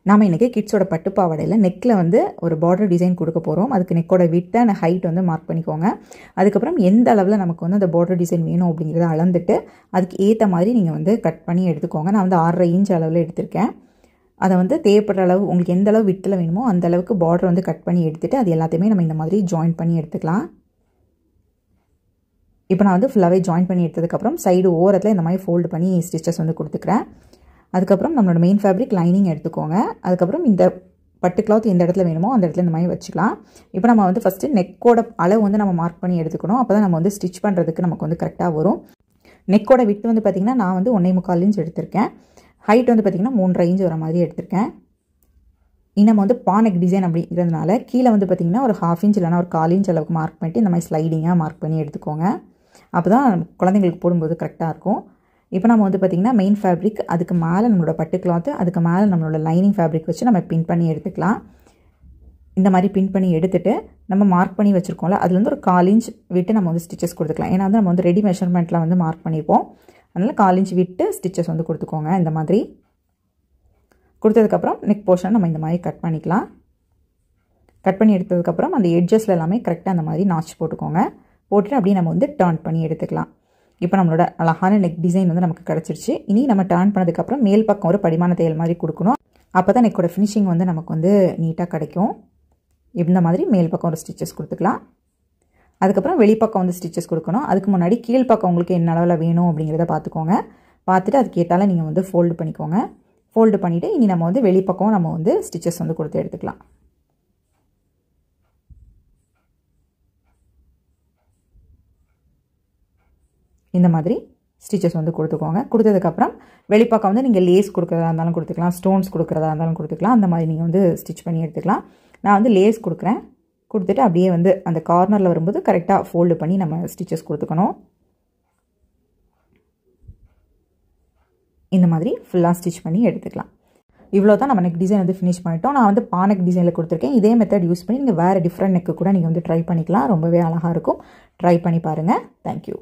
நாம இன்னைக்கு கிட்ஸோட பட்டு பாவாடையில் நெக்கில் வந்து ஒரு பார்டர் டிசைன் கொடுக்க போகிறோம். அதுக்கு நெக்கோட விட் அண்ட் ஹைட் வந்து மார்க் பண்ணிக்கோங்க. அதுக்கப்புறம் எந்த அளவில் நமக்கு வந்து அந்த பார்டர் டிசைன் வேணும் அப்படிங்கிறத அளந்துட்டு அதுக்கு ஏற்ற மாதிரி நீங்கள் வந்து கட் பண்ணி எடுத்துக்கோங்க. நான் வந்து 6.5 இன்ச் அளவில் எடுத்திருக்கேன். அதை வந்து தேவைப்படுற அளவு உங்களுக்கு எந்த அளவு விட்டில் வேணுமோ அந்த அளவுக்கு பார்டர் வந்து கட் பண்ணி எடுத்துகிட்டு அது எல்லாத்தையுமே நம்ம இந்த மாதிரி ஜாயின் பண்ணி எடுத்துக்கலாம். இப்போ நான் வந்து ஃபுல்லாகவே ஜாயின் பண்ணி எடுத்ததுக்கப்புறம் சைடு ஓரத்தில் இந்த மாதிரி ஃபோல்டு பண்ணி ஸ்டிச்சஸ் வந்து கொடுத்துக்கிறேன். அதுக்கப்புறம் நம்மளோட மெயின் ஃபேப்ரிக் லைனிங் எடுத்துக்கோங்க. அதுக்கப்புறம் இந்த பட்டு கிளாத் எந்த இடத்துல வேணுமோ அந்த இடத்துல இந்த மாதிரி வச்சுக்கலாம். இப்போ நம்ம வந்து ஃபஸ்ட்டு நெக்கோட அளவு வந்து நம்ம மார்க் பண்ணி எடுத்துக்கணும். அப்போ தான் நம்ம வந்து ஸ்டிச் பண்ணுறதுக்கு நமக்கு வந்து கரெக்டாக வரும். நெக்கோட விட்டு வந்து பார்த்திங்கன்னா நான் வந்து 1.25 இன்ச் எடுத்திருக்கேன். ஹைட் வந்து பார்த்திங்கன்னா 3.5 இன்ச் வர மாதிரி எடுத்திருக்கேன். நம்ம வந்து பானெக் டிசைன் அப்படிங்கிறதுனால கீழே வந்து பார்த்திங்கன்னா ஒரு 1/2 இன்ச் இல்லைனா ஒரு 1/4 இன்ச் அளவுக்கு மார்க் பண்ணிட்டு இந்த மாதிரி ஸ்லைடிங்காக மார்க் பண்ணி எடுத்துக்கோங்க. அப்போ தான் குழந்தைங்களுக்கு போடும்போது கரெக்டாக இருக்கும். இப்போ நம்ம வந்து பார்த்திங்கன்னா மெயின் ஃபேப்ரிக் அதுக்கு மேலே நம்மளோட பட்டு கிளாத்து அதுக்கு மேலே நம்மளோட லைனிங் ஃபேப்ரிக் வச்சு நம்ம பின் பண்ணி எடுத்துக்கலாம். இந்த மாதிரி பின் பண்ணி எடுத்துகிட்டு நம்ம மார்க் பண்ணி வச்சுருக்கோம்ல அதுலேருந்து ஒரு 1/4 இன்ச் விட்டு நம்ம வந்து ஸ்டிச்சஸ் கொடுத்துக்கலாம். ஏன்னா வந்து நம்ம வந்து ரெடி மெஷர்மெண்ட்டில் வந்து மார்க் பண்ணியிருப்போம். அதனால் 1/4 இன்ச் விட்டு ஸ்டிச்சஸ் வந்து கொடுத்துக்கோங்க. இந்த மாதிரி கொடுத்ததுக்கப்புறம் நெக் போர்ஷன் நம்ம இந்த மாதிரி கட் பண்ணிக்கலாம். கட் பண்ணி எடுத்ததுக்கப்புறம் அந்த எட்ஜஸில் எல்லாமே கரெக்டாக அந்த மாதிரி நாச் போட்டுக்கோங்க. போட்டுட்டு அப்படியே நம்ம வந்து டர்ன் பண்ணி எடுத்துக்கலாம். இப்போ நம்மளோட அழகான நெக் டிசைன் வந்து நமக்கு கிடச்சிருச்சு. இனி நம்ம டர்ன் பண்ணதுக்கப்புறம் மேல் பக்கம் ஒரு படிமான தையல் மாதிரி கொடுக்கணும். அப்போ தான் நெக்கோட ஃபினிஷிங் வந்து நமக்கு வந்து நீட்டாக கிடைக்கும். இந்த மாதிரி மேல் பக்கம் ஒரு ஸ்டிச்சஸ் கொடுத்துக்கலாம். அதுக்கப்புறம் வெளிப்பக்கம் வந்து ஸ்டிச்சஸ் கொடுக்கணும். அதுக்கு முன்னாடி கீழ் பக்கம் உங்களுக்கு என்ன அளவில் வேணும் அப்படிங்கிறத பார்த்துக்கோங்க. பார்த்துட்டு அதுக்கு ஏற்றால நீங்கள் வந்து ஃபோல்டு பண்ணிக்கோங்க. ஃபோல்டு பண்ணிவிட்டு இனி நம்ம வந்து வெளிப்பக்கம் நம்ம வந்து ஸ்டிச்சஸ் வந்து கொடுத்து எடுத்துக்கலாம். இந்த மாதிரி ஸ்டிச்சஸ் வந்து கொடுத்துக்கோங்க. கொடுத்ததுக்கப்புறம் வெளிப்பக்கம் வந்து நீங்கள் லேஸ் கொடுக்குறதா இருந்தாலும் கொடுத்துக்கலாம், ஸ்டோன்ஸ் கொடுக்குறதா இருந்தாலும் கொடுத்துக்கலாம். அந்த மாதிரி நீங்கள் வந்து ஸ்டிச் பண்ணி எடுத்துக்கலாம். நான் வந்து லேஸ் கொடுக்குறேன். கொடுத்துட்டு அப்படியே வந்து அந்த கார்னரில் வரும்போது கரெக்டாக ஃபோல்டு பண்ணி நம்ம ஸ்டிச்சஸ் கொடுத்துக்கணும். இந்த மாதிரி ஃபுல்லாக ஸ்டிச் பண்ணி எடுத்துக்கலாம். இவ்வளோ தான் நம்ம நெக் டிசைன் வந்து ஃபினிஷ் பண்ணிட்டோம். நான் வந்து பானெக் டிசைனில் கொடுத்துருக்கேன். இதே மெத்தட் யூஸ் பண்ணி நீங்கள் வேறு டிஃப்ரெண்ட் நெக்கு கூட நீங்கள் வந்து ட்ரை பண்ணிக்கலாம். ரொம்பவே அழகாக இருக்கும். ட்ரை பண்ணி பாருங்கள். தேங்க்யூ.